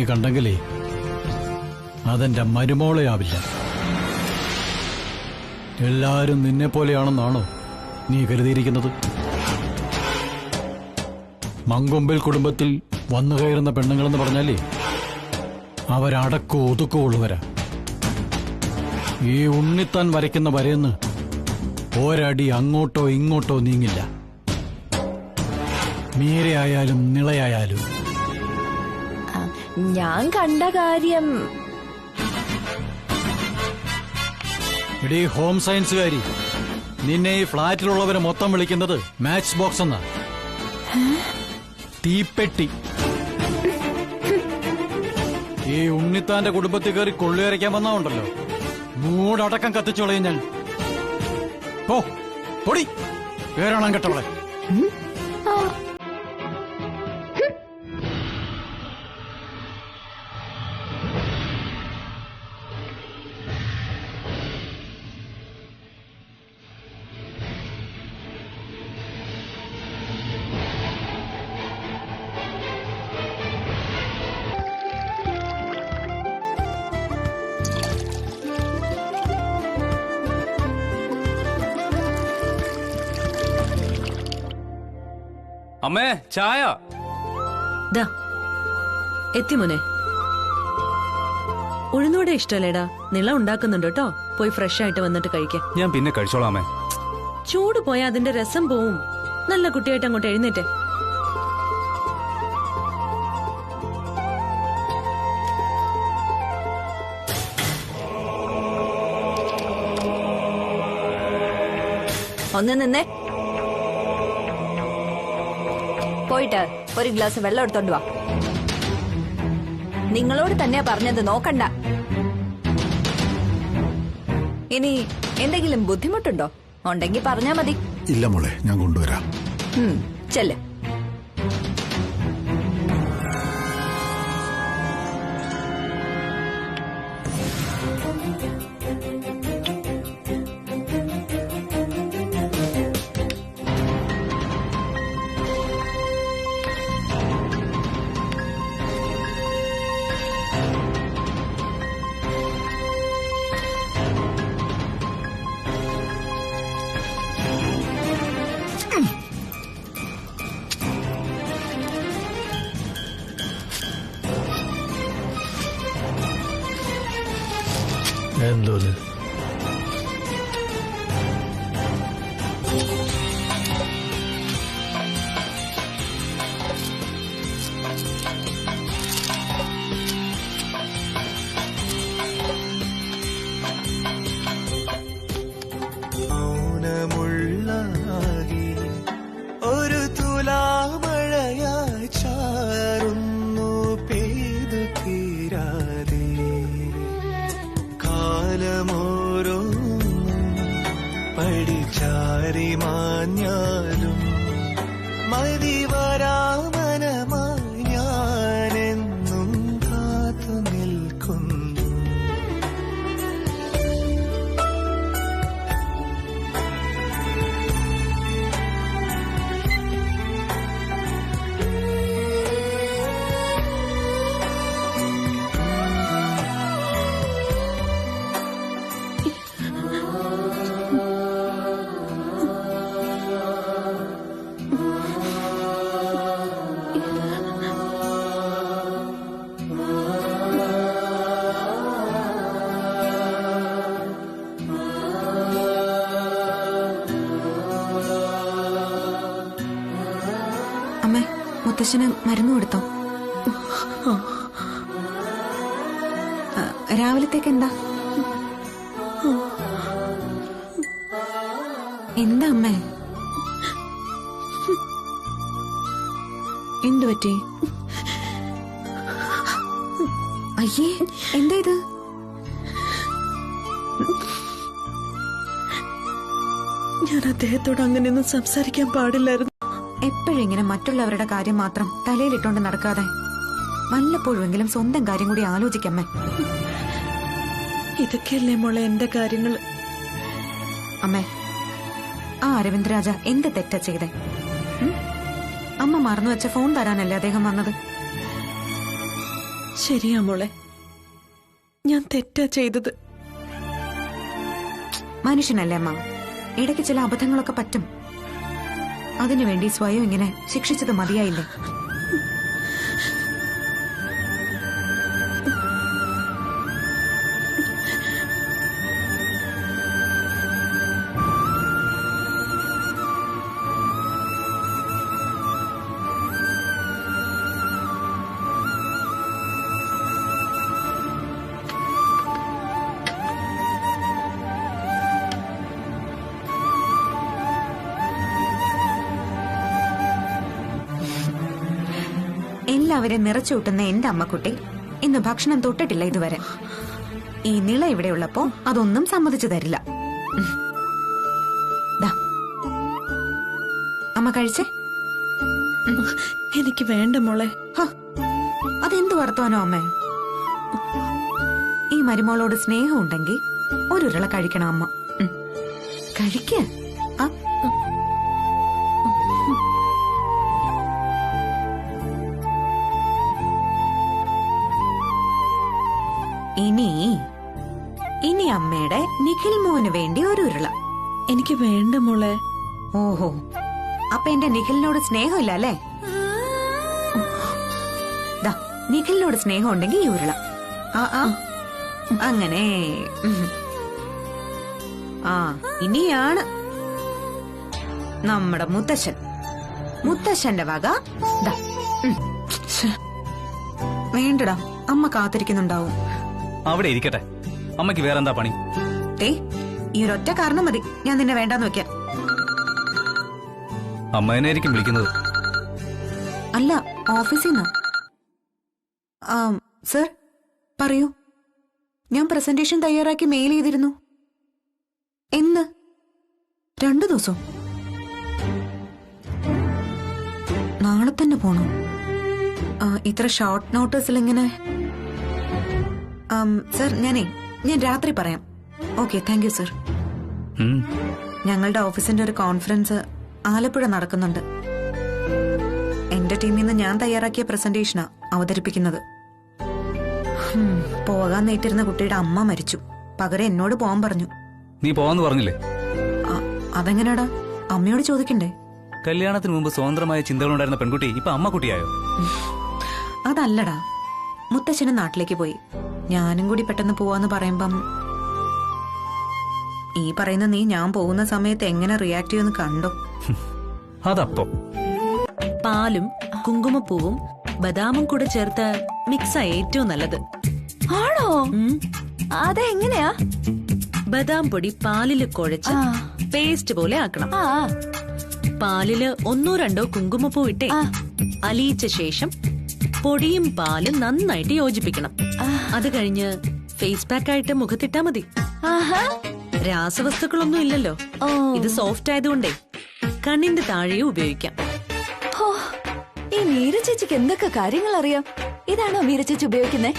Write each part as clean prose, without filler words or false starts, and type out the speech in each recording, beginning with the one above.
കണ്ടെങ്കിലേ അതെന്റെ മരുമോളെ ആവില്ല. എല്ലാരും നിന്നെ പോലെയാണെന്നാണോ നീ കരുതിയിരിക്കുന്നത്? മങ്കൊമ്പിൽ കുടുംബത്തിൽ വന്നു കയറുന്ന പെണ്ണുങ്ങളെന്ന് പറഞ്ഞാലേ അവരടക്കോ ഒതുക്കോ ഉള്ളവരാ. ഈ ഉണ്ണിത്താൻ വരയ്ക്കുന്ന വരയെന്ന് ഒരടി അങ്ങോട്ടോ ഇങ്ങോട്ടോ നീങ്ങില്ല. മീരയായാലും നിളയായാലും. ഞാൻ കണ്ട കാര്യം ഇടീ ഹോം സയൻസുകാരി, നിന്നെ ഈ ഫ്ളാറ്റിലുള്ളവരെ മൊത്തം വിളിക്കുന്നത് മാച്ച് ബോക്സ് എന്നാ. തീപ്പെട്ടി. ഈ ഉണ്ണിത്താന്റെ കുടുംബത്തിൽ കയറി കൊള്ളിയരയ്ക്കാൻ വന്നാണ്ടല്ലോ, മൂടടക്കം കത്തിച്ചോളയും ഞാൻ. ഓ പൊടി പേരാണം കെട്ടവളെ. അമ്മേ ചായ എത്തിമോനെ. ഉഴുന്നോടെ ഇഷ്ടല്ലേടാ? നിള ഉണ്ടാക്കുന്നുണ്ട് കേട്ടോ. പോയി ഫ്രഷ് ആയിട്ട് വന്നിട്ട് കഴിക്കാം. ഞാൻ പിന്നെ കഴിച്ചോളാം അമ്മേ. ചൂട് പോയാ അതിന്റെ രസം പോവും. നല്ല കുട്ടിയായിട്ട് അങ്ങോട്ട് എഴുന്നേറ്റേ. ഒന്ന് നിന്നേ. പോയിട്ട് ഒരു ഗ്ലാസ് വെള്ളം എടുത്തോണ്ട് വാ. നിങ്ങളോട് തന്നെയാ പറഞ്ഞത്, നോക്കണ്ട. ഇനി എന്തെങ്കിലും ബുദ്ധിമുട്ടുണ്ടോ? ഉണ്ടെങ്കിൽ പറഞ്ഞാ മതി. ഇല്ല മോളെ, ഞാൻ കൊണ്ടുവരാം. ചെല്ല്. എന്തോന്ന്? ഒരു തുലാമഴയായി ചാറുന്നു പെയ്തു തീരാതെ കാലമോരോ പടിച്ചാരി മാഞ്ഞാലും മതിവരാമനമായി ഞാനെന്നും കാത്തു നിൽക്കുന്നു. അമ്മേ, മുത്തശ്ശന് മരുന്ന് കൊടുത്തോ? രാവിലത്തേക്ക് എന്താ? എന്താ അമ്മേ? എന്തു പറ്റി? അയ്യേ, എന്താ ഇത്? ഞാൻ അദ്ദേഹത്തോട് അങ്ങനെയൊന്നും സംസാരിക്കാൻ പാടില്ലായിരുന്നു. എപ്പോഴിങ്ങനെ മറ്റുള്ളവരുടെ കാര്യം മാത്രം തലയിലിട്ടോണ്ട് നടക്കാതെ വല്ലപ്പോഴെങ്കിലും സ്വന്തം കാര്യം കൂടി ആലോചിക്കമ്മേ. ഇതൊക്കെയല്ലേ മോളെ എന്റെ കാര്യങ്ങൾ. അമ്മേ, ആ അരവിന്ദ്രാജ എന്ത് തെറ്റാ ചെയ്തേ? അമ്മ മറന്നു വെച്ച ഫോൺ തരാനല്ലേ അദ്ദേഹം വന്നത്? ശരിയാ മോളെ, ഞാൻ തെറ്റാ ചെയ്തത്. മനുഷ്യനല്ലേ അമ്മ, ഇടയ്ക്ക് ചില അബദ്ധങ്ങളൊക്കെ പറ്റും. അതിനുവേണ്ടി സ്വയം ഇങ്ങനെ ശിക്ഷിച്ചത് മതിയായില്ലേ? എല്ലാവരെയും നിറച്ചുകൂട്ടുന്ന എന്റെ അമ്മക്കുട്ടി ഇന്ന് ഭക്ഷണം തൊട്ടിട്ടില്ല ഇതുവരെ. ഈ നിള ഇവിടെയുള്ളപ്പോ അതൊന്നും സമ്മതിച്ചു തരില്ല. ദാ, അമ്മ കഴിച്ചേ. എനിക്ക് വേണ്ട മോളെ. അതെന്തു വർത്താനോ അമ്മേ? ഈ മരുമോളോട് സ്നേഹം ഉണ്ടെങ്കിൽ ഒരുരുള കഴിക്കണം അമ്മ. കഴിക്ക. ഇനി അമ്മയുടെ നിഖിൽ മോന് വേണ്ടി ഒരു ഉരുള. എനിക്ക് വേണ്ട മോളെ. ഓഹോ, അപ്പൊ എന്റെ നിഖിലിനോട് സ്നേഹമില്ല അല്ലേ? നിഖിലിനോട് സ്നേഹം ഉണ്ടെങ്കിൽ ഈ ഉരുള. അങ്ങനെ. ഇനിയാണ് നമ്മുടെ മുത്തശ്ശന്റെ വക. വേണ്ടടാ, അമ്മ കാത്തിരിക്കുന്നുണ്ടാവും. അവിടെ ഇരിക്കട്ടെ, അമ്മയ്ക്ക് വേറെന്താ പണി? ഈ ഒരൊറ്റ കാരണം മതി ഞാൻ നിന്നെ വേണ്ടാന്ന് വെക്കാൻ. അമ്മേനായിരിക്കും വിളിക്കുന്നത്. അല്ല, ഓഫീസിൽ നിന്ന്. സർ പറയൂ. ഞാൻ പ്രസന്റേഷൻ തയ്യാറാക്കി മെയിൽ ചെയ്തിരുന്നു. എന്ന്? 2 ദിവസം. നാളെ തന്നെ പോണോ? ഇത്ര ഷോർട്ട് നോട്ടീസിൽ ഇങ്ങനെ? സർ ഞാൻ രാത്രി പറയാം. Okay, thank you sir. ഞങ്ങളുടെ ഓഫീസിന്റെ ഒരു കോൺഫറൻസ് ആലപ്പുഴ നടക്കുന്നുണ്ട്. എന്റെ ടീമിൽ നിന്ന് ഞാൻ തയ്യാറാക്കിയ പ്രസന്റേഷനാ അവതരിപ്പിക്കുന്നത്. പോകാൻ നേറ്റിരുന്ന കുട്ടിയുടെ അമ്മ മരിച്ചു. പകരം എന്നോട് പോവാൻ പറഞ്ഞു. നീ പോവാന്ന് പറഞ്ഞില്ലേ? അതെങ്ങനെയാടാ? അമ്മയോട് ചോദിക്കണ്ടേ? കല്യാണത്തിന് മുമ്പ് സ്വതന്ത്രമായ ചിന്തകളുണ്ടായിരുന്ന പെൺകുട്ടി ഇപ്പൊ അമ്മക്കുട്ടിയായോ? അതല്ലടാ, മുത്തച്ഛന് നാട്ടിലേക്ക് പോയി. ഞാനും കൂടി പെട്ടെന്ന് പോവാന്ന് പറയുമ്പം ഈ പറയുന്ന നീ ഞാൻ പോകുന്ന സമയത്ത് എങ്ങനെ റിയാക്ട് ചെയ്യുമെന്ന് കണ്ടോ? അതപ്പോ പാലും കുങ്കുമപ്പൂവും ബദാമും കൂടെ ചേർത്ത് മിക്സാ ഏറ്റവും നല്ലത്. ആണോ? അതെങ്ങനെയാ? ബദാം പൊടി പാലില് കുഴച്ച് പേസ്റ്റ് പോലെ ആക്കണം. പാലില് 1-2 കുങ്കുമപ്പൂ ഇട്ടേ അലിയിച്ച ശേഷം പൊടിയും പാലും നന്നായിട്ട് യോജിപ്പിക്കണം. അത് കഴിഞ്ഞ് ഫേസ് പാക്ക് ആയിട്ട് മുഖത്തിട്ടാ മതി. രാസവസ്തുക്കളൊന്നും ഇല്ലല്ലോ. ഇത് സോഫ്റ്റ് ആയതുകൊണ്ടേ കണ്ണിന്റെ താഴെയും ഉപയോഗിക്കാം. ഈ മീര ചേച്ചിക്ക് എന്തൊക്കെ കാര്യങ്ങൾ അറിയാം. ഇതാണോ മീര ചേച്ചി ഉപയോഗിക്കുന്നേ?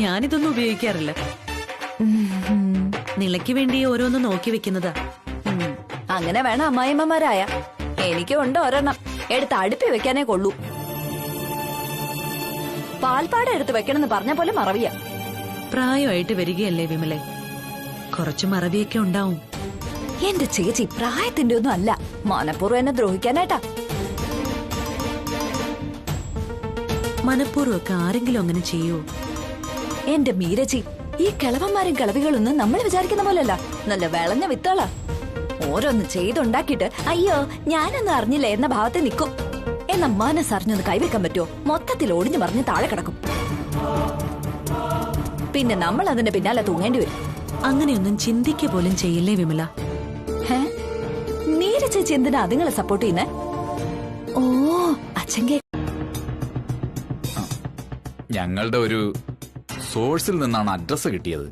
ഞാനിതൊന്നും ഉപയോഗിക്കാറില്ല. നിലയ്ക്ക് വേണ്ടി ഓരോന്ന് നോക്കി വെക്കുന്നതാ. അങ്ങനെ വേണം അമ്മായിമ്മമാരായ. എനിക്കും ഉണ്ട് ഒരെണ്ണം. എടുത്ത് അടുപ്പി വെക്കാനേ കൊള്ളൂ. പാൽപ്പാട എടുത്ത് വെക്കണമെന്ന് പറഞ്ഞ പോലെ മറവിയാ. പ്രായമായിട്ട് വരികയല്ലേ വിമലെ, കുറച്ചു മറവിയൊക്കെ ഉണ്ടാവും. എന്റെ ചേച്ചി പ്രായത്തിന്റെ ഒന്നും അല്ല, മനഃപൂർവ്വം എന്നെ ദ്രോഹിക്കാനായിട്ടാ. മനഃപൂർവ്വമൊക്കെ ആരെങ്കിലും അങ്ങനെ ചെയ്യോ? എന്റെ മീരച്ചി, ഈ കിളവന്മാരും കിളവികളൊന്നും നമ്മൾ വിചാരിക്കുന്ന പോലല്ല. നല്ല വിളഞ്ഞ വിത്താളാ. ഓരോന്ന് ചെയ്തുണ്ടാക്കിയിട്ട് അയ്യോ ഞാനൊന്നും അറിഞ്ഞില്ല എന്ന ഭാവത്തെ നിൽക്കും. എന്ന മനസ്സറിഞ്ഞൊന്ന് കൈവെക്കാൻ പറ്റുമോ? മൊത്തത്തിൽ ഒടിഞ്ഞു പറഞ്ഞ് താഴെ കിടക്കും. പിന്നെ നമ്മൾ അതിന്റെ പിന്നാലെ തൂങ്ങേണ്ടി വരും. അങ്ങനെയൊന്നും ചിന്തിക്കുക പോലും ചെയ്യില്ലേ വിമല? മീര ചേച്ചി എന്തിനാ അതുങ്ങളെ സപ്പോർട്ട് ചെയ്യുന്നേ? ഓ അച്ഛൻ ഞങ്ങളുടെ ഒരു സോഴ്സിൽ നിന്നാണ് അഡ്രസ് കിട്ടിയത്.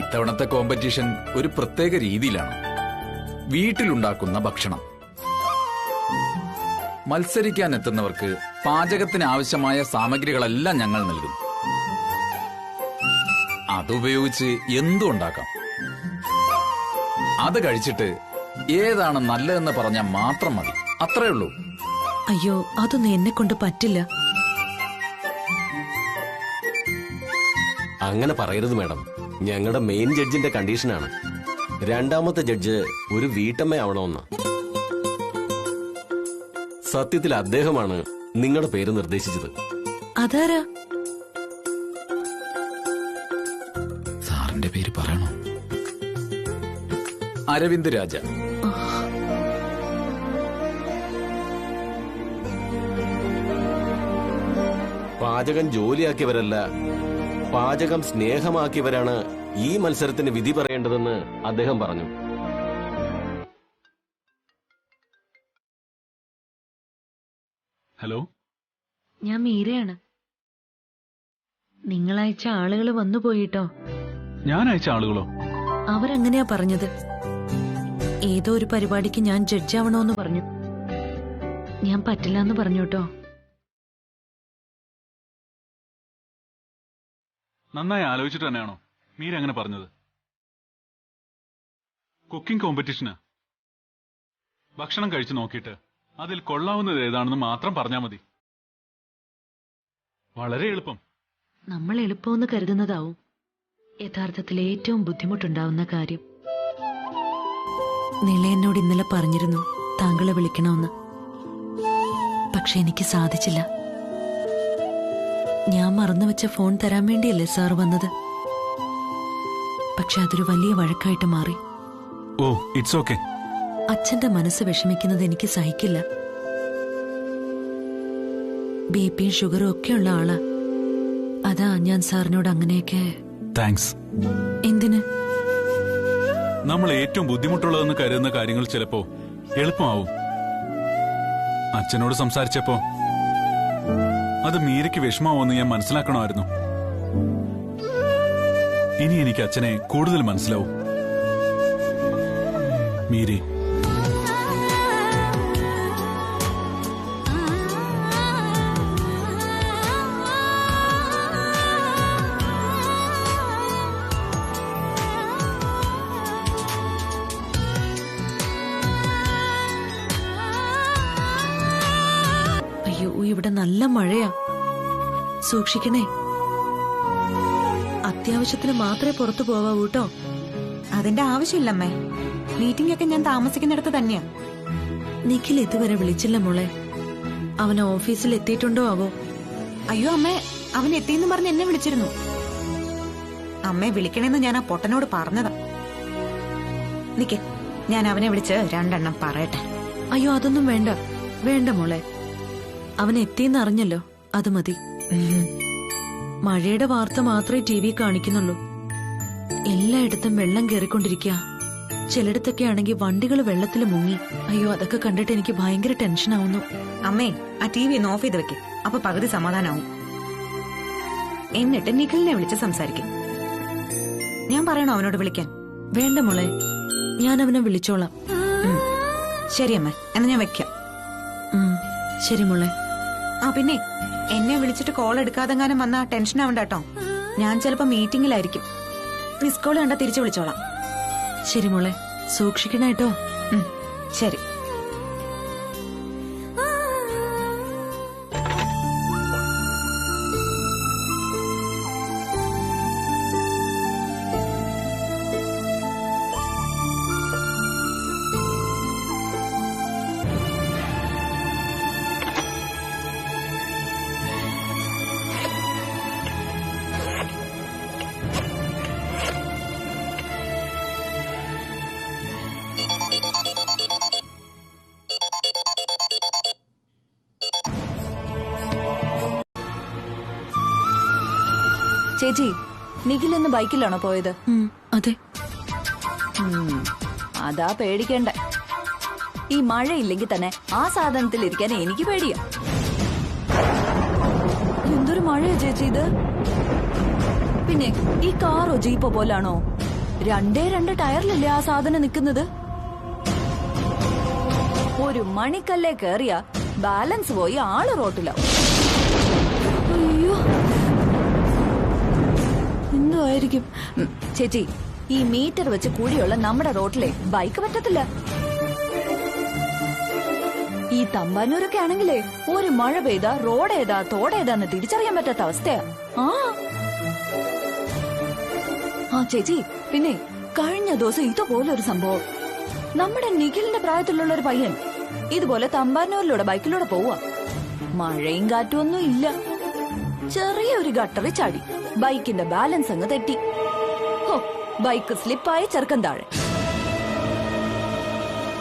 ഇത്തവണത്തെ കോമ്പറ്റീഷൻ ഒരു പ്രത്യേക രീതിയിലാണ്. വീട്ടിലുണ്ടാക്കുന്ന ഭക്ഷണം. മത്സരിക്കാൻ എത്തുന്നവർക്ക് പാചകത്തിന് ആവശ്യമായ സാമഗ്രികളെല്ലാം ഞങ്ങൾ നൽകും. അതുപയോഗിച്ച് എന്തും ഉണ്ടാക്കാം. അത് കഴിച്ചിട്ട് ഏതാണ് നല്ലതെന്ന് പറഞ്ഞാൽ മാത്രം മതി. അത്രേ ഉള്ളൂ. അയ്യോ, അതൊന്നും എന്നെ കൊണ്ട് പറ്റില്ല. അങ്ങനെ പറയരുത് മാഡം. ഞങ്ങളുടെ മെയിൻ ജഡ്ജിന്റെ കണ്ടീഷനാണ് രണ്ടാമത്തെ ജഡ്ജ് ഒരു വീട്ടമ്മയാവണമെന്ന്. സത്യത്തിൽ അദ്ദേഹമാണ് നിങ്ങളുടെ പേര് നിർദ്ദേശിച്ചത്. അതാരാ? സാറിന്റെ പേര് പറയണോ? അരവിന്ദ് രാജ. പാചകം ജോലിയാക്കിയവരല്ല, പാചകം സ്നേഹമാക്കിയവരാണ് ഈ മത്സരത്തിന് വിധി പറയേണ്ടതെന്ന് അദ്ദേഹം പറഞ്ഞു. ഹലോ, ഞാൻ മീരയാണ്. നിങ്ങളയച്ച ആളുകൾ വന്നു പോയിട്ടോ. ഞാൻ അയച്ച ആളുകളോ? അവരങ്ങനെയാ പറഞ്ഞത്. ഏതോ ഒരു പരിപാടിക്ക് ഞാൻ ജഡ്ജാവണോന്ന് പറഞ്ഞു. ഞാൻ പറ്റില്ല എന്ന് പറഞ്ഞു കേട്ടോ. നന്നായി ആലോചിച്ചിട്ട് തന്നെയാണോ മീര അങ്ങനെ പറഞ്ഞത്? കുക്കിംഗ് കോമ്പറ്റീഷന് ഭക്ഷണം കഴിച്ചു നോക്കിയിട്ട് അതിൽ കൊള്ളാവുന്നത് ഏതാണെന്ന് മാത്രം പറഞ്ഞാൽ മതി. വളരെ എളുപ്പം. നമ്മൾ എളുപ്പമെന്ന് കരുതുന്നതാവും യഥാർത്ഥത്തിൽ ഏറ്റവും ബുദ്ധിമുട്ടുണ്ടാവുന്ന കാര്യം. നില എന്നോട് ഇന്നലെ പറഞ്ഞിരുന്നു താങ്കളെ വിളിക്കണമെന്ന്. പക്ഷെ എനിക്ക് സാധിച്ചില്ല. ഞാൻ മറന്നുവെച്ച ഫോൺ തരാൻ വേണ്ടിയല്ലേ സാർ വന്നത്. പക്ഷെ അതൊരു വലിയ വഴക്കായിട്ട് മാറി. ഓ, ഇറ്റ്സ് ഓക്കെ. അച്ഛന്റെ മനസ്സ് വിഷമിക്കുന്നത് എനിക്ക് സഹിക്കില്ല. ബിപിയും ഷുഗറും ഒക്കെ ഉള്ള ആളാ. അതാ ഞാൻ സാറിനോട് അങ്ങനെയൊക്കെ. താങ്ക്സ്. എന്തിന്? നമ്മൾ ഏറ്റവും ബുദ്ധിമുട്ടുള്ളതെന്ന് കരുതുന്ന കാര്യങ്ങൾ ചിലപ്പോ എളുപ്പമാവും. അച്ഛനോട് സംസാരിച്ചപ്പോ അത് മീരയ്ക്ക് വിഷമാവോന്ന് ഞാൻ മനസ്സിലാക്കണമായിരുന്നു. ഇനി എനിക്ക് അച്ഛനെ കൂടുതൽ മനസ്സിലാവും. മീരേ, അയ്യോ, ഇവിടെ നല്ല മഴയാ. സൂക്ഷിക്കണേ. അത്യാവശ്യത്തിന് മാത്രമേ പുറത്തു പോവാവൂ കേട്ടോ. അതിന്റെ ആവശ്യമില്ലമ്മേ. മീറ്റിംഗ് ഒക്കെ ഞാൻ താമസിക്കുന്നിടത്ത് തന്നെയാ. നിഖിൽ ഇതുവരെ വിളിച്ചില്ല മോളെ. അവൻ ഓഫീസിൽ എത്തിയിട്ടുണ്ടോ ആവോ? അയ്യോ അമ്മേ, അവൻ എത്തിയെന്ന് പറഞ്ഞ് എന്നെ വിളിച്ചിരുന്നു. അമ്മയെ വിളിക്കണേന്ന് ഞാൻ ആ പൊട്ടനോട് പറഞ്ഞതാ. നിക്ക്, ഞാൻ അവനെ വിളിച്ച് രണ്ടെണ്ണം പറയട്ടെ. അയ്യോ, അതൊന്നും വേണ്ട. വേണ്ട മോളെ. അവൻ എത്തിയെന്ന് അറിഞ്ഞല്ലോ, അത് മതി. മഴയുടെ വാർത്ത മാത്രമേ ടി വി കാണിക്കുന്നുള്ളൂ. എല്ലായിടത്തും വെള്ളം കയറിക്കൊണ്ടിരിക്കുക. ചിലയിടത്തൊക്കെ ആണെങ്കിൽ വണ്ടികൾ വെള്ളത്തിൽ മുങ്ങി. അയ്യോ, അതൊക്കെ കണ്ടിട്ട് എനിക്ക് ഭയങ്കര ടെൻഷനാവുന്നു. അമ്മേ, ആ ടി വി ഒന്ന് ഓഫ് ചെയ്ത് വെക്ക്. അപ്പൊ പകുതി സമാധാനാവും. എന്നിട്ട് നിഖിലിനെ വിളിച്ച് സംസാരിക്കും. ഞാൻ പറയണോ അവനോട് വിളിക്കാൻ? വേണ്ട മോളെ, ഞാൻ അവനെ വിളിച്ചോളാം. ശരി അമ്മ, എന്നാ ഞാൻ വെക്കാം. ശരി മോളെ. ആ പിന്നെ, എന്നെ വിളിച്ചിട്ട് കോൾ എടുക്കാതെങ്ങാനും വന്നാ ടെൻഷൻ ആവണ്ട കേട്ടോ. ഞാൻ ചിലപ്പോ മീറ്റിംഗിലായിരിക്കും. മിസ് കോൾ കണ്ടാ തിരിച്ചു വിളിച്ചോളാം. ശരി മോളെ, സൂക്ഷിക്കണേട്ടോ. ശരി. ചേച്ചി, നിഖിൽ ഇന്ന് ബൈക്കിലാണോ പോയത്? അതെ. അതാ പേടിക്കണ്ട. ഈ മഴയില്ലെങ്കിൽ തന്നെ ആ സാധനത്തിൽ ഇരിക്കാൻ എനിക്ക് പേടിയാ. എന്തൊരു മഴയാ ചേച്ചി ഇത്. പിന്നെ ഈ കാറോ ജീപ്പോ പോലാണോ? രണ്ട് ടയറിലല്ലേ ആ സാധനം നിൽക്കുന്നത്. ഒരു മണിക്കല്ലേ കേറിയ ബാലൻസ് പോയി ആള് റോട്ടിലാവും. അയ്യോ, എന്തായിരിക്കും ചേച്ചി? ഈ മീറ്റർ വെച്ച് കൂടിയുള്ള നമ്മുടെ റോട്ടിലെ ബൈക്ക് പറ്റത്തില്ല. ഈ തമ്പാനൂരൊക്കെ ആണെങ്കിലേ ഒരു മഴ പെയ്താ റോഡ് ഏതാ തോടേതാന്ന് തിരിച്ചറിയാൻ പറ്റാത്ത അവസ്ഥയാ. ആ ആ ചേച്ചി, പിന്നെ കഴിഞ്ഞ ദിവസം ഇതുപോലെ ഒരു സംഭവം. നമ്മുടെ നിഖിലിന്റെ പ്രായത്തിലുള്ള ഒരു പയ്യൻ ഇതുപോലെ തമ്പാനൂരിലൂടെ ബൈക്കിലൂടെ പോവാ. മഴയും കാറ്റും ഒന്നും ഇല്ല. ചെറിയൊരു ഗട്ടറിൽ ചാടി ബൈക്കിന്റെ ബാലൻസ് അങ്ങ് തെറ്റി. ബൈക്ക് സ്ലിപ്പായി ചെറുക്കൻ താഴെ.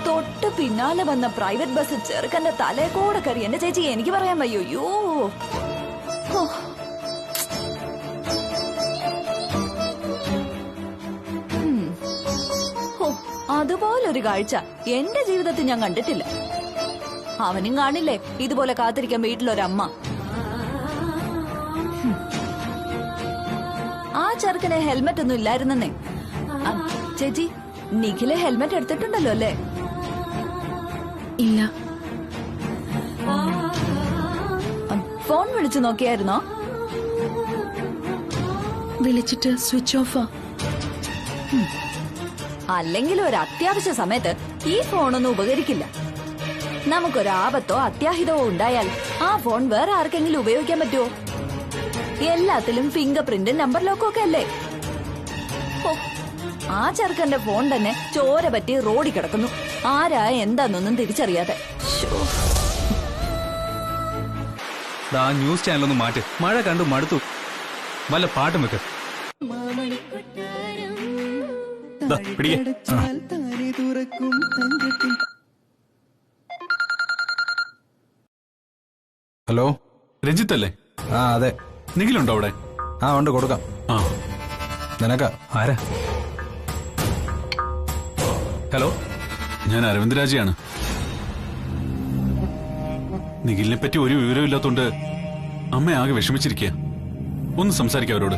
തൊട്ട് പിന്നാലെ വന്ന പ്രൈവറ്റ് ബസ് ചെറുക്കന്റെ തലേ കൂടെ കയറി. എന്റെ ചേച്ചി, എനിക്ക് പറയാൻ വയ്യോ. അതുപോലൊരു കാഴ്ച എന്റെ ജീവിതത്തിൽ ഞാൻ കണ്ടിട്ടില്ല. അവനും കാണില്ലേ ഇതുപോലെ കാത്തിരിക്കാൻ വീട്ടിലൊരമ്മ. ആ ചെറുക്കന് ഹെൽമെറ്റ് ഒന്നും ഇല്ലായിരുന്നേ. ചേച്ചി, നിഖില് ഹെൽമെറ്റ് എടുത്തിട്ടുണ്ടല്ലോ അല്ലേ? ഇല്ല. ഫോൺ വിളിച്ചു നോക്കിയായിരുന്നോ? വിളിച്ചിട്ട് സ്വിച്ച് ഓഫാ. അല്ലെങ്കിൽ ഒരു അത്യാവശ്യ സമയത്ത് ഈ ഫോണൊന്നും ഉപകരിക്കില്ല. നമുക്കൊരാപത്തോ അത്യാഹിതമോ ഉണ്ടായാൽ ആ ഫോൺ വേറെ ആർക്കെങ്കിലും ഉപയോഗിക്കാൻ പറ്റുമോ? എല്ലാത്തിലും ഫിംഗർ പ്രിന്റും നമ്പർ ലോക്കും ഒക്കെ അല്ലേ? ആ ചെറുക്കന്റെ ഫോൺ തന്നെ ചോര പറ്റി റോഡിൽ കിടക്കുന്നു. ആരാ എന്താന്നൊന്നും തിരിച്ചറിയാതെ. ന്യൂസ് ചാനലൊന്നും മാറ്റ്. മഴ കണ്ടു മടുത്തു. വല്ല പാട്ടും വെക്ക്. ഹലോ, രഞ്ജിത്ത് അല്ലേ? ആ അതെ. നിഖിലുണ്ടോ അവിടെ? ആ ഉണ്ട്, കൊടുക്കാം. ആ, നിനക്കാ? ആരാ? ഹലോ, ഞാൻ അരവിന്ദ് രാജയാണ്. നിഖിലിനെ പറ്റി ഒരു വിവരവും ഇല്ലാത്തോണ്ട് അമ്മ ആകെ വിഷമിച്ചിരിക്കുക. ഒന്ന് സംസാരിക്കാം അവരോട്.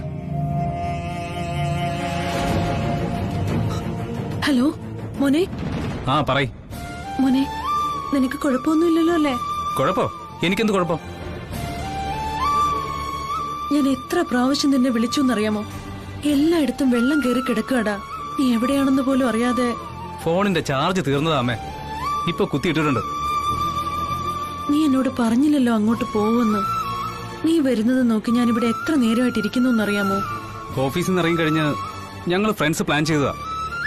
ഹലോ മോനെ. ആ പറയ്. മോനെ, നിനക്ക് കുഴപ്പമൊന്നുമില്ലല്ലോ അല്ലേ? കുഴപ്പോ? എനിക്കെന്ത് കുഴപ്പം? ഞാൻ എത്ര പ്രാവശ്യം നിന്നെ വിളിച്ചു എന്നറിയാമോ? എല്ലായിടത്തും വെള്ളം കയറി കിടക്കുകടാ. നീ എവിടെയാണെന്ന് പോലും അറിയാതെ. ഫോണിന്റെ ചാർജ് തീർന്നതാ അമ്മേ. ഇപ്പൊ കുത്തിയിട്ടിട്ടുണ്ട്. നീ എന്നോട് പറഞ്ഞില്ലല്ലോ അങ്ങോട്ട് പോവെന്ന്. നീ വരുന്നത് നോക്കി ഞാനിവിടെ എത്ര നേരമായിട്ടിരിക്കുന്നു എന്നറിയാമോ? ഓഫീസിൽ നിന്ന് ഇറങ്ങി കഴിഞ്ഞ് ഞങ്ങൾ ഫ്രണ്ട്സ് പ്ലാൻ ചെയ്തതാ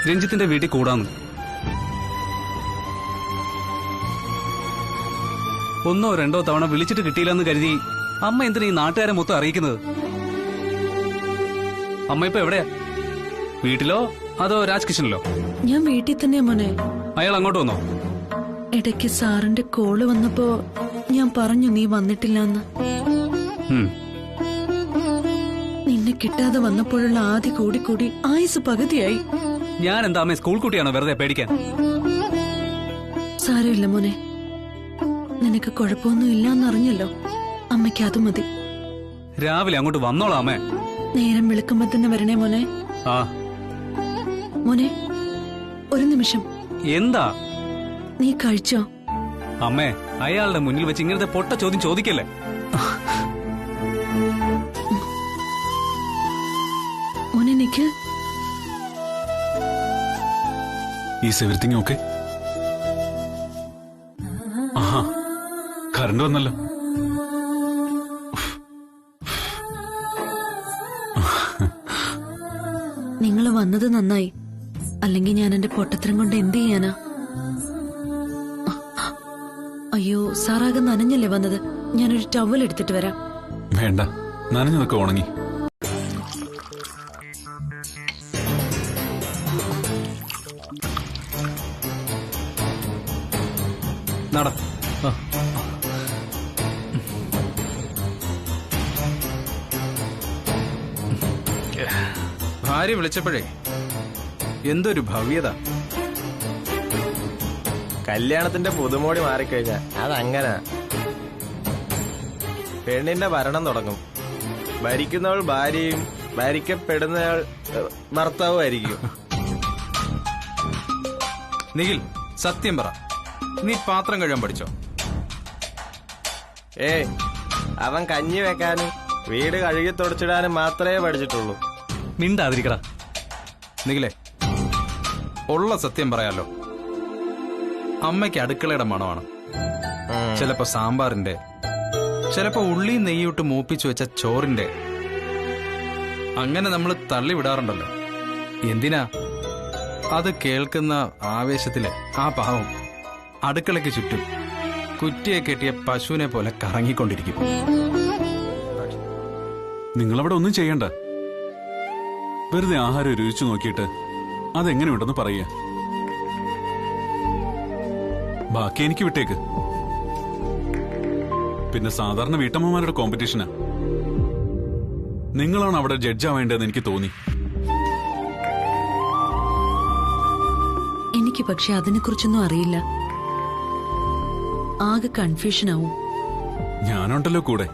രഞ്ജിത്തിന്റെ വീട്ടിൽ കൂടാന്ന്. ഒന്നോ രണ്ടോ തവണ വിളിച്ചിട്ട് കിട്ടിയില്ലെന്ന് കരുതി അമ്മ എന്തിനാ ഈ നാട്ടുകാരെ മൊത്തം അറിയിക്കുന്നത്? അമ്മ ഇപ്പൊ എവിടെയാ? വീട്ടിലോ അതോ രാജ് കിഷനിലോ? ഞാൻ വീട്ടിൽ തന്നെയാ മോനെ. അയാൾ അങ്ങോട്ട് വന്നോ? ഇടയ്ക്ക് സാറിന്റെ കോള് വന്നപ്പോ ഞാൻ പറഞ്ഞു നീ വന്നിട്ടില്ലെന്ന്. നിന്നെ കിട്ടാതെ വന്നപ്പോഴുള്ള ആദ്യ കൂടി ആയുസ് പകുതിയായി. ഞാൻ എന്താ അമ്മ സ്കൂൾ കുട്ടിയാണോ വെറുതെ പേടിക്കാൻ? സാരമില്ല മോനെ, നിനക്ക് കുഴപ്പമൊന്നും ഇല്ലാന്നറിഞ്ഞല്ലോ. അമ്മയ്ക്ക് അത് മതി. രാവിലെ അങ്ങോട്ട് വന്നോളാം അമ്മേ. നേരം വെളുക്കുമ്പോ തന്നെ വരണേ മോനെ. ആ മോനെ, ഒരു നിമിഷം. എന്താ? നീ കഴിച്ചോ? അമ്മേ, അയാളുടെ മുന്നിൽ വെച്ച് ഇങ്ങനത്തെ പൊട്ട ചോദ്യം ചോദിക്കല്ലേ. മോനെ, നിക്ക്. Is everything okay? ആഹാ, കറണ്ട് വന്നല്ലോ. നിങ്ങൾ വന്നത് നന്നായി. അല്ലെങ്കിൽ ഞാൻ എന്റെ പൊട്ടത്തരം കൊണ്ട് എന്ത് ചെയ്യാനാ? അയ്യോ, സാറാകെ നനഞ്ഞല്ലേ വന്നത്. ഞാനൊരു ടവൽ എടുത്തിട്ട് വരാം. വേണ്ട, നനഞ്ഞതൊക്കെ ഉണങ്ങി. നട. ഭാര്യ വിളിച്ചപ്പോഴേ എന്തൊരു ഭവ്യത. കല്യാണത്തിന്റെ പുതുമോടി മാറിക്കഴിഞ്ഞ അതങ്ങനെ പെണ്ണിന്റെ ഭരണം തുടങ്ങും. ഭരിക്കുന്നവൾ ഭാര്യയും ഭരിക്കപ്പെടുന്നയാൾ ഭർത്താവുമായിരിക്കും. നിഖിൽ, സത്യം പറ, നീ പാത്രം കഴുകാൻ പഠിച്ചോ? അവൻ കഞ്ഞി വെക്കാനും വീട് കഴുകി തുടച്ചിടാനും മാത്രമേ പഠിച്ചിട്ടുള്ളൂ. മിണ്ടാതിരിക്കടാ. നിഖിലേ, ഉള്ള സത്യം പറയാലോ, അമ്മയ്ക്ക് അടുക്കളയുടെ മണമാണ്. ചിലപ്പോ സാമ്പാറിന്റെ, ചിലപ്പോ ഉള്ളി നെയ്യോട്ട് മൂപ്പിച്ചു വെച്ച ചോറിന്റെ. അങ്ങനെ നമ്മൾ തള്ളി വിടാറുണ്ടല്ലോ. എന്തിനാ? അത് കേൾക്കുന്ന ആവേശത്തില് ആ പാവം അടുക്കളയ്ക്ക് ചുറ്റും കുറ്റിയെ കെട്ടിയ പശുവിനെ പോലെ കറങ്ങിക്കൊണ്ടിരിക്കും. നിങ്ങളവിടെ ഒന്നും ചെയ്യണ്ട. വെറുതെ ആഹാരം രുചിച്ചു നോക്കിയിട്ട് അതെങ്ങനെയുണ്ടെന്ന് പറയുക. ബാക്കി എനിക്ക് വിട്ടേക്ക്. പിന്നെ സാധാരണ വീട്ടമ്മമാരുടെ കോമ്പറ്റീഷനാ. നിങ്ങളാണ് അവിടെ ജഡ്ജാവേണ്ടതെന്ന് എനിക്ക് തോന്നി. എനിക്ക് പക്ഷെ അതിനെക്കുറിച്ചൊന്നും അറിയില്ല. ആകെ കൺഫ്യൂഷൻ ആവും. ഞാനുണ്ടല്ലോ കൂടെ.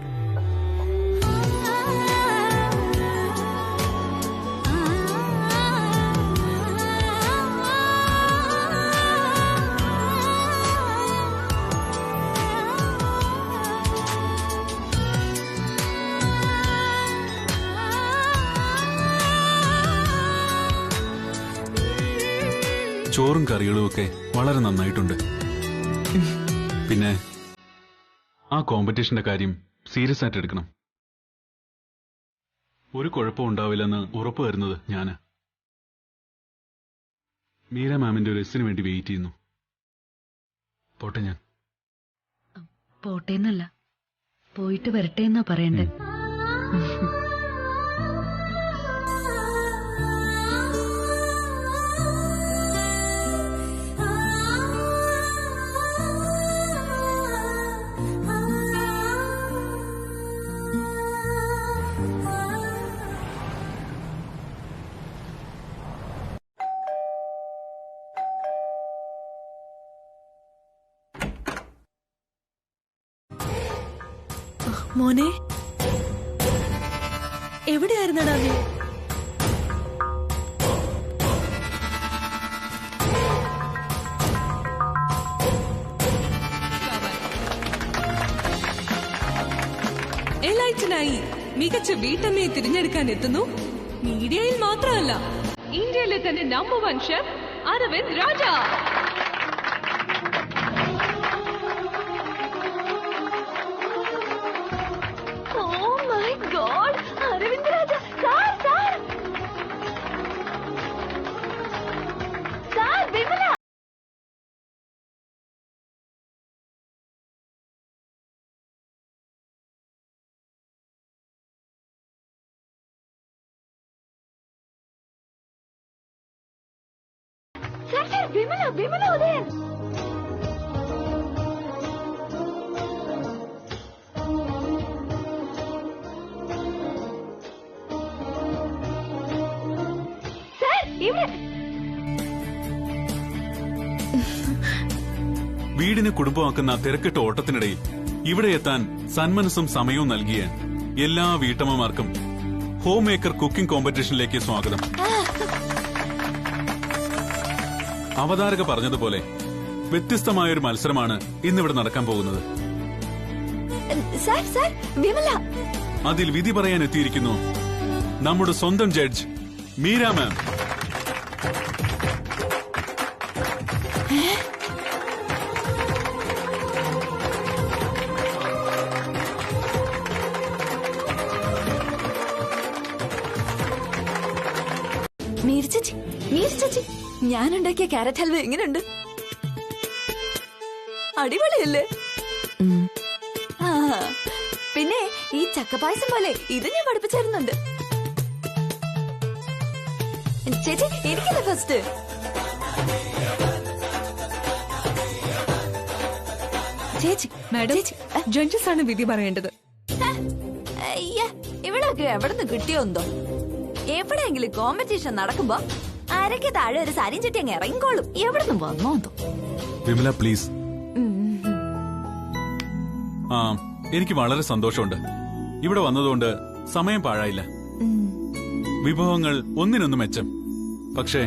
ചോറും കറികളും ഒക്കെ വളരെ നന്നായിട്ടുണ്ട്. പിന്നെ ആ കോമ്പറ്റീഷന്റെ കാര്യം സീരിയസ് ആയിട്ട് എടുക്കണം. ഒരു കുഴപ്പം ഉണ്ടാവില്ലെന്ന് ഉറപ്പ് വരുന്നത് ഞാന്. മീര മാമിന്റെ ഒരു എസ്സിന് വേണ്ടി വെയിറ്റ് ചെയ്യുന്നു. പോട്ടെ ഞാൻ. പോട്ടേന്നല്ല, പോയിട്ട് വരട്ടെ എന്നാ പറയണ്ടേ. മോനെ, എവിടെയായിരുന്നടാ നീ? എലൈറ്റിനായി മികച്ച വീട്ടമ്മയെ തിരഞ്ഞെടുക്കാൻ എത്തുന്നു. മീഡിയയിൽ മാത്രമല്ല, ഇന്ത്യയിലെ തന്നെ നമ്പർ 1 ഷെഫ് അരവിന്ദ് രാജ. വിമല ഉദയൻ. വീടിന് കുടുംബമാക്കുന്ന തിരക്കിട്ട ഓട്ടത്തിനിടയിൽ ഇവിടെ എത്താൻ സന്മനസ്സും സമയവും നൽകിയ എല്ലാ വീട്ടമ്മമാർക്കും ഹോം മേക്കർ കുക്കിംഗ് കോമ്പറ്റീഷനിലേക്ക് സ്വാഗതം. അവതാരക പറഞ്ഞതുപോലെ വ്യത്യസ്തമായൊരു മത്സരമാണ് ഇന്നിവിടെ നടക്കാൻ പോകുന്നത്. അതിൽ വിധി പറയാൻ എത്തിയിരിക്കുന്നു നമ്മുടെ സ്വന്തം ജഡ്ജ് മീര മാം. ഞാനുണ്ടാക്കിയ ക്യാരറ്റ് ഹൽവ എങ്ങനെയുണ്ട്? അടിപൊളിയല്ലേ? പിന്നെ ഈ ചക്കപ്പായസം പോലെ ഇത് ഞാൻ പഠിപ്പിച്ചിരുന്നുണ്ട്. ചേച്ചി, എനിക്കല്ലേ ഫസ്റ്റ്? ചേച്ചി, മാഡം, ജഡ്ജസ് ആണ് വിധി പറയേണ്ടത്. ഇവിടൊക്കെ എവിടുന്ന് കിട്ടിയോന്തോ? എവിടെയെങ്കിലും കോമ്പറ്റീഷൻ നടക്കുമ്പോ അരക്ക് താഴെ ഒരു സാരിയും ചുറ്റി അങ്ങ് ഇറങ്ങിക്കോളും. എവിടുന്ന് വന്നോന്തോ? വിമല പ്ലീസ്. എനിക്ക് വളരെ സന്തോഷമുണ്ട്. ഇവിടെ വന്നതുകൊണ്ട് സമയം പാഴായില്ല. വിഭവങ്ങൾ ഒന്നിനൊന്ന് മെച്ചം. പക്ഷേ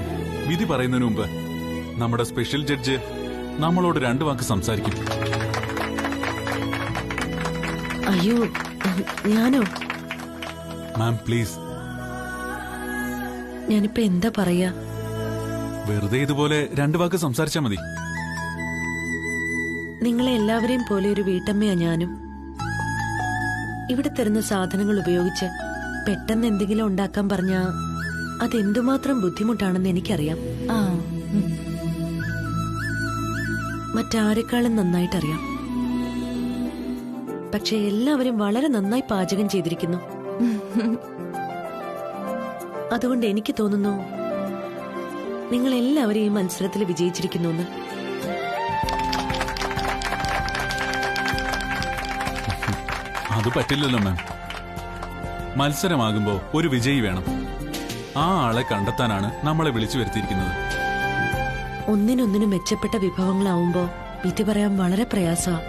വിധി പറയുന്നതിന് മുമ്പ് നമ്മുടെ സ്പെഷ്യൽ ജഡ്ജ് നമ്മളോട് 2 വാക്ക് സംസാരിക്കും. അയ്യോ, ഞാനോ? Ma'am please. ഞാനിപ്പോ എന്താ പറയാ? വെറുതെ ഇതുപോലെ 2 വാക്ക് സംസാരിച്ചാ മതി. നിങ്ങളെ എല്ലാവരെയും പോലെ ഒരു വീട്ടമ്മയാ ഞാനും. ഇവിടെ തരുന്ന സാധനങ്ങൾ ഉപയോഗിച്ച് പെട്ടെന്ന് എന്തെങ്കിലും ഉണ്ടാക്കാൻ പറഞ്ഞാ അതെന്തുമാത്രം ബുദ്ധിമുട്ടാണെന്ന് എനിക്കറിയാം. മറ്റാരെക്കാളും നന്നായിട്ടറിയാം. പക്ഷെ എല്ലാവരും വളരെ നന്നായി പാചകം ചെയ്തിരിക്കുന്നു. അതുകൊണ്ട് എനിക്ക് തോന്നുന്നു നിങ്ങൾ എല്ലാവരും ഈ മത്സരത്തിൽ വിജയിച്ചിരിക്കുന്നു എന്ന്. അത് പറ്റില്ലല്ലോ മാം. മത്സരമാകുമ്പോ ഒരു വിജയി വേണം. ആ ആളെ കണ്ടെത്താനാണ് നമ്മളെ വിളിച്ചു വരുത്തിയിരിക്കുന്നത്. ഒന്നിനൊന്നിനും മെച്ചപ്പെട്ട വിഭവങ്ങളാവുമ്പോ വിധി പറയാൻ വളരെ പ്രയാസമാണ്.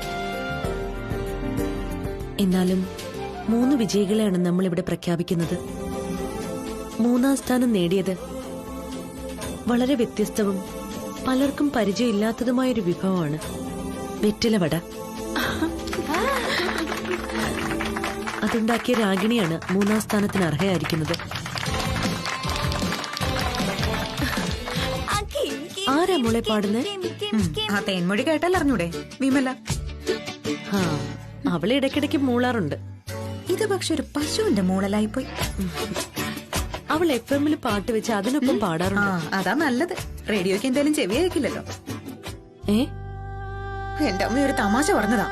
എന്നാലും 3 വിജയികളെയാണ് നമ്മൾ ഇവിടെ പ്രഖ്യാപിക്കുന്നത്. 3ാം സ്ഥാനം നേടിയത് വളരെ വ്യത്യസ്തവും പലർക്കും പരിചയമില്ലാത്തതുമായൊരു വിഭവമാണ് വെറ്റിലവട. അതുണ്ടാക്കിയ രാഗിണിയാണ് 3ാം സ്ഥാനത്തിന് അർഹയായിരിക്കുന്നത്. ആരാ മോളെ പാടുന്നേ? ആ തേൻമൊഴി കേട്ടാൽ അറിഞ്ഞൂടെ വിമല? അവളെ ഇടയ്ക്കിടയ്ക്ക് മൂളാറുണ്ട്. ഇത് പക്ഷെ ഒരു പശുവിന്റെ മൂളലായിപ്പോയി. അവൾ FM-ൽ പാട്ട് വെച്ച് അതിനൊപ്പം പാടാറുണ്ട്. അതാ നല്ലത്. റേഡിയോക്ക് എന്തായാലും ചെവി അയക്കില്ലല്ലോ. എന്റെ അമ്മ ഒരു തമാശ പറഞ്ഞതാ.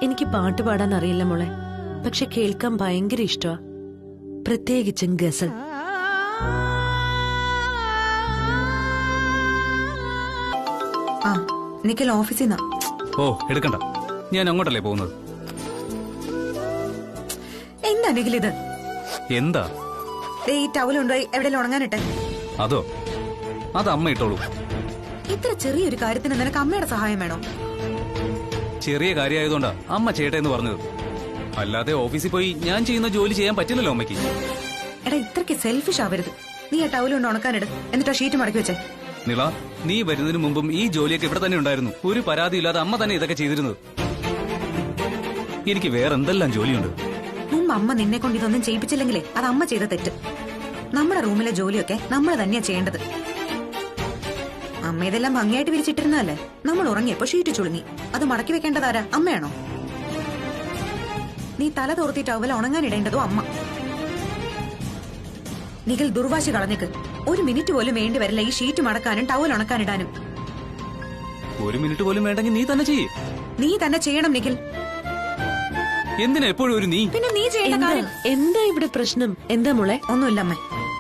എനിക്ക് പാട്ട് പാടാൻ അറിയില്ല മോളെ, പക്ഷെ കേൾക്കാൻ ഭയങ്കര ഇഷ്ടമാ, പ്രത്യേകിച്ചും ഗസൽ. നിഖിൽ ഓഫീസിൽ നിന്നാ. ഓ എടുക്കണ്ട, ഞാൻ അങ്ങോട്ടല്ലേ പോകുന്നത്. എന്താ നിഖിൽ ഇത്? എന്താ ഈ ടവലുണ്ടായി എവിടെയെങ്കിലും ഉണങ്ങാനിട്ടെ? അതോ? അത് അമ്മ ഇട്ടോളൂ. ഇത്ര ചെറിയൊരു കാര്യത്തിന് നിനക്ക് അമ്മയുടെ സഹായം വേണോ? ചെറിയ കാര്യമായതുകൊണ്ടാ അമ്മ ചേട്ടേന്ന് പറഞ്ഞത്. അല്ലാതെ ഓഫീസിൽ പോയി ഞാൻ ചെയ്യുന്ന ജോലി ചെയ്യാൻ പറ്റില്ലല്ലോ അമ്മയ്ക്ക്. എടാ ഇത്രയ്ക്ക് സെൽഫിഷ് ആവരുത്. നീ ആ ടവലുകൊണ്ട് ഉണക്കാനിട്, എന്നിട്ട് ആ ഷീറ്റ് മടക്കി വെച്ചേ. നിള, നീ വരുന്നതിന് മുമ്പും ഈ ജോലിയൊക്കെ ഇവിടെ തന്നെ ഉണ്ടായിരുന്നു. ഒരു പരാതിയില്ലാതെ അമ്മ തന്നെ ഇതൊക്കെ ചെയ്തിരുന്നത്. എനിക്ക് വേറെ എന്തെല്ലാം ജോലിയുണ്ട്. മുമ്പ് അമ്മ നിന്നെ കൊണ്ട് ഇതൊന്നും ചെയ്യിപ്പിച്ചില്ലെങ്കിലേ അത് അമ്മ ചെയ്ത തെറ്റ്. നമ്മുടെ റൂമിലെ ജോലിയൊക്കെ നമ്മൾ തന്നെയാ ചെയ്യേണ്ടത്. അമ്മ ഇതെല്ലാം ഭംഗിയായിട്ട് വിരിച്ചിട്ടിരുന്നല്ലേ? നമ്മൾ ഉറങ്ങിയപ്പോ ഷീറ്റ് ചുളുങ്ങി. അത് മടക്കി വെക്കേണ്ടതാരാ? അമ്മയാണോ? നീ തല തോർത്തി ടവൽ ഉണങ്ങാനിടേണ്ടതോ അമ്മ. നിഖിൽ ദുർവാശി കളഞ്ഞേക്ക്. 1 മിനിറ്റ് പോലും വേണ്ടി വരില്ല ഈ ഷീറ്റ് മടക്കാനും ടവൽ ഉണക്കാനിടാനും. 1 മിനിറ്റ് പോലും വേണ്ടെങ്കിൽ നീ തന്നെ ചെയ്യേ. നീ തന്നെ ചെയ്യണം നിഖിൽ. എന്തിനാ എപ്പോഴും ഒരു നീ? പിന്നെ നീ ചെയ്യേണ്ട കാര്യം എന്താ ഇവിടെ പ്രശ്നം? എന്താ മോളെ? ഒന്നുമില്ല അമ്മ.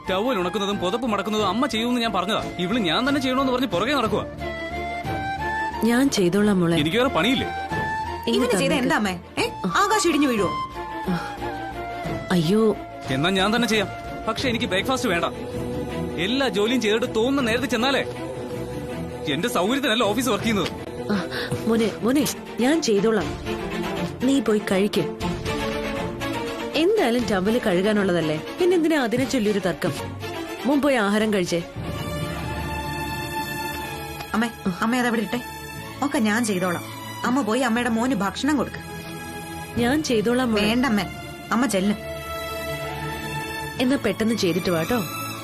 ടവൽ ഉണക്കുന്നതും പുതപ്പ് മടക്കുന്നതും അമ്മ ചെയ്യുമെന്ന് ഞാൻ പറഞ്ഞതാ. ഇവള് ഞാൻ തന്നെ ചെയ്യണമെന്ന് പറഞ്ഞ് പുറകെ നടക്കുക. ഞാൻ ചെയ്തോളാം മോളെ. എനിക്ക് വേറെ പണിയില്ലേ? ഇങ്ങനെ ചെയ്ത എന്താ അമ്മേ? ആകാശം ഇടിഞ്ഞു വീഴുവോ? അയ്യോ, എന്നാ ഞാൻ തന്നെ ചെയ്യാം. പക്ഷെ എനിക്ക് ബ്രേക്ക്ഫാസ്റ്റ് വേണ്ട. എല്ലാ ജോലിയും ചെയ്തിട്ട് തോന്നുന്ന നേരത്തെ ചെന്നാലേ. എന്റെ സൗകര്യത്തിനല്ല ഓഫീസ് വർക്ക് ചെയ്യുന്നത്. മോനെ ഞാൻ ചെയ്തോളാം, നീ പോയി കഴിക്ക്. എന്തായാലും ടവല് കഴുകാനുള്ളതല്ലേ, പിന്നെന്തിനാ അതിനെ ചൊല്ലിയൊരു തർക്കം? മോൻ പോയി ആഹാരം കഴിച്ചേ. അമ്മ അതവിടെ ഇട്ടെ. ഒക്കെ ഞാൻ ചെയ്തോളാം. അമ്മ പോയി അമ്മയുടെ മോന് ഭക്ഷണം കൊടുക്ക്. ഞാൻ ചെയ്തോളാം. വേണ്ടമ്മേ, അമ്മ ചെല്ലും. എന്നാ പെട്ടെന്ന് ചെയ്തിട്ട് വാട്ടോ,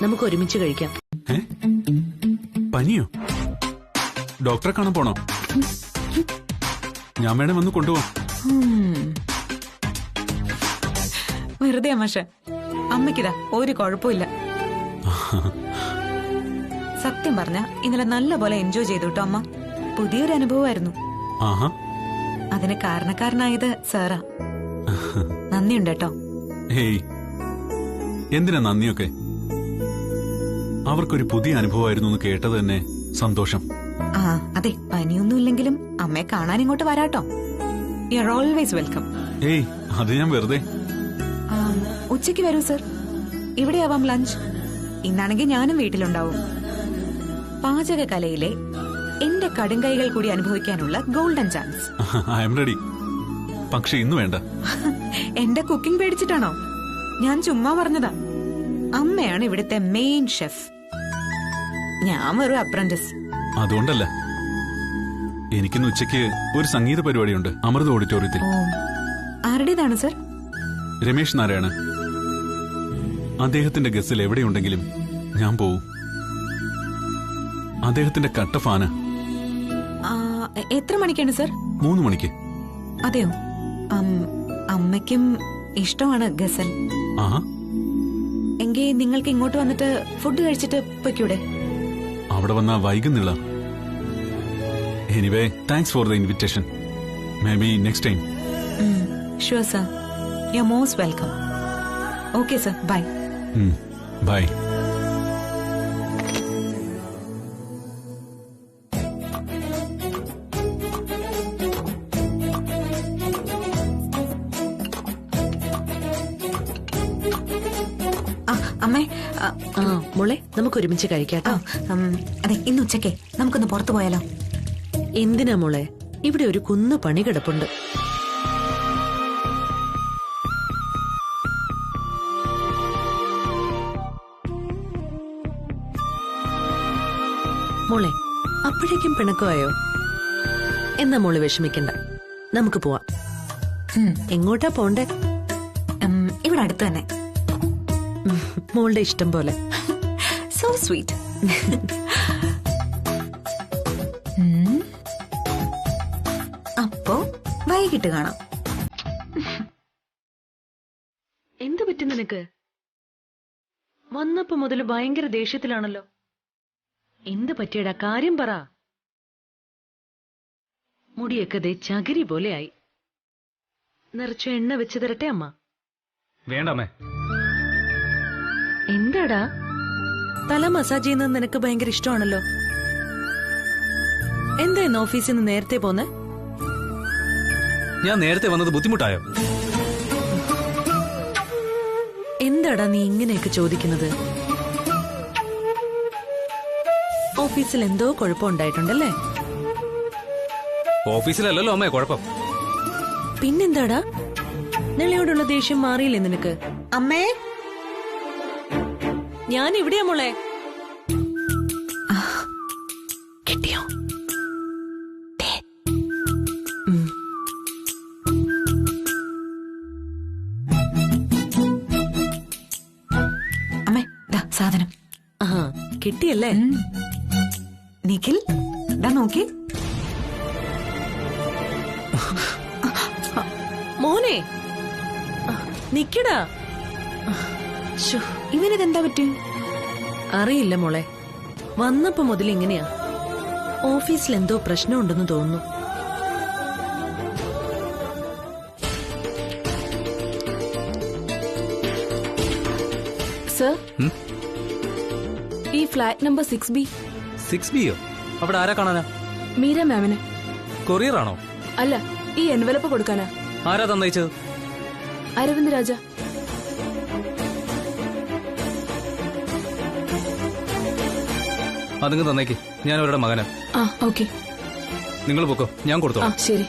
നമുക്ക് ഒരുമിച്ച് കഴിക്കാം. പനിയോ? ഡോക്ടറെ കാണാൻ പോണോ? ഞാൻ വേണേ വന്ന് കൊണ്ടുപോവാം. വെറുതെ അമ്മ. അമ്മയ്ക്കിതാ ഒരു കുഴപ്പമില്ല. സത്യം പറഞ്ഞ ഇന്നലെ നല്ല പോലെ എൻജോയ് ചെയ്തു കേട്ടോ അമ്മ. പുതിയൊരു അനുഭവമായിരുന്നു. അതിന് കാരണക്കാരനായത് സാറാ. നന്ദിയുണ്ട് കേട്ടോ. ഹേയ്, എന്തിനാ നന്ദിയൊക്കെ? അവർക്കൊരു പുതിയ അനുഭവമായിരുന്നു എന്ന് കേട്ടത് തന്നെ സന്തോഷം. അതെ, പനിയൊന്നുമില്ലെങ്കിലും അമ്മയെ കാണാൻ ഇങ്ങോട്ട് വരാട്ടോ. You are always welcome. ഏയ്, അത് ഞാൻ വെറുതെ. ഉച്ചയ്ക്ക് വരൂ സർ, ഇവിടെയാവാം ലഞ്ച്. ഇന്നാണെങ്കിൽ ഞാനും വീട്ടിലുണ്ടാവും. പാചകകലയിലെ എന്റെ കടുംകൈകൾ കൂടി അനുഭവിക്കാനുള്ള golden chance. I am ready. പക്ഷെ ഇന്ന് വേണ്ട. എന്റെ കുക്കിംഗ് പേടിച്ചിട്ടാണോ? ഞാൻ ചുമ്മാ പറഞ്ഞതാ. അമ്മയാണ് ഇവിടുത്തെ മെയിൻ ഷെഫ്, ഞാൻ വെറും അപ്രന്റിസ്. അതുകൊണ്ടല്ല, എനിക്കിന്ന് ഉച്ചയ്ക്ക് ഒരു സംഗീത പരിപാടിയുണ്ട് അമൃത ഓഡിറ്റോറിയത്തിൽ. ആരുടേതാണ് സർ? രമേശ് നാരായണൻ. അദ്ദേഹത്തിന്റെ ഗസ്റ്റിൽ എവിടെയുണ്ടെങ്കിലും ഞാൻ പോവും. അദ്ദേഹത്തിന്റെ കട്ട ഫാന്. എത്ര മണിക്കാണ് സർ? 3 മണിക്ക്. അതെയോ? അമ്മയ്ക്കും ഇഷ്ടമാണ് ഗസൽ. നിങ്ങൾക്ക് ഇങ്ങോട്ട് വന്നിട്ട് ഫുഡ് കഴിച്ചിട്ട് പൊയ്ക്കൂടെ? അവിടെ വന്നാ വൈകുന്നില്ല. Anyway thanks for the invitation. Maybe next time. Sure sir, you are most welcome. Okay sir, bye. Bye. അമ്മേ, മോളെ നമുക്ക് ഒരുമിച്ച് കഴിക്കാട്ടോ. അതെ, ഇന്ന് ഉച്ചയ്ക്ക് നമുക്കൊന്ന് പുറത്തു പോയാലോ? എന്തിനാ മോളെ, ഇവിടെ ഒരു കുന്നു പണി കിടപ്പുണ്ട്. മോളെ, അപ്പോഴേക്കും പിണക്കമായോ? എന്നാ മോള് വിഷമിക്കണ്ട, നമുക്ക് പോവാം. എങ്ങോട്ടാ പോണ്ടേ? ഇവിടെ അടുത്ത് തന്നെ. മോളുടെ ഇഷ്ടം പോലെ. So sweet. അപ്പോ വൈകിട്ട് കാണാം. എന്ത് പറ്റി നിനക്ക്? വന്നപ്പോ മുതൽ ഭയങ്കര ദേഷ്യത്തിലാണല്ലോ. എന്ത് പറ്റിയടാ, കാര്യം പറ. മുടിയൊക്കെ ദേ ചകിരി പോലെയായി. നിറച്ച എണ്ണ വെച്ച് തരട്ടെ അമ്മ? വേണ്ടമ്മേ. എന്താടാ, തല മസാജ് ചെയ്യുന്നത് നിനക്ക് ഭയങ്കര ഇഷ്ടമാണല്ലോ. എന്താ ഇന്ന് ഓഫീസിൽ നിന്ന് നേരത്തെ പോന്നെ? ഞാൻ നേരത്തെ വന്നത് ബുദ്ധിമുട്ടായോ? എന്താടാ നീ ഇങ്ങനെയൊക്കെ ചോദിക്കുന്നത്? ഓഫീസിൽ എന്തോ കുഴപ്പമുണ്ടായിട്ടുണ്ടല്ലേ? ഓഫീസിലല്ലല്ലോ അമ്മേ കുഴപ്പം. പിന്നെന്താടാ, നിളയോടുള്ള ദേഷ്യം മാറിയില്ലേ നിനക്ക്? അമ്മേ, ഞാൻ ഇവിടെയാ മോളെ. കിട്ടിയോ? അമ്മേ, ദാ സാധനം. കിട്ടിയല്ലേ? നിഖിൽ, ദാ നോക്കി. മോനെ നിക്കടാ. ഇവനിതെന്താ പറ്റി? അറിയില്ല മോളെ, വന്നപ്പോ മുതൽ ഇങ്ങനെയാ. ഓഫീസിൽ എന്തോ പ്രശ്നമുണ്ടെന്ന് തോന്നുന്നു. സർ, ഈ ഫ്ലാറ്റ് നമ്പർ 6B. 6Bയോ? അവിടെ ആരാ കാണാനാ? മീര മാമിന്. കൊറിയർ ആണോ? അല്ല, ഈ എൻവലപ്പ് കൊടുക്കാനാ. ആരാ തന്നയിച്ചത്? അരവിന്ദ് രാജ. അതിങ്ങ് തന്നേക്ക്, ഞാൻ അവരുടെ മകനാ. ഓക്കെ, നിങ്ങൾ പൊക്കോ, ഞാൻ കൊടുത്തോളാം. ശരി.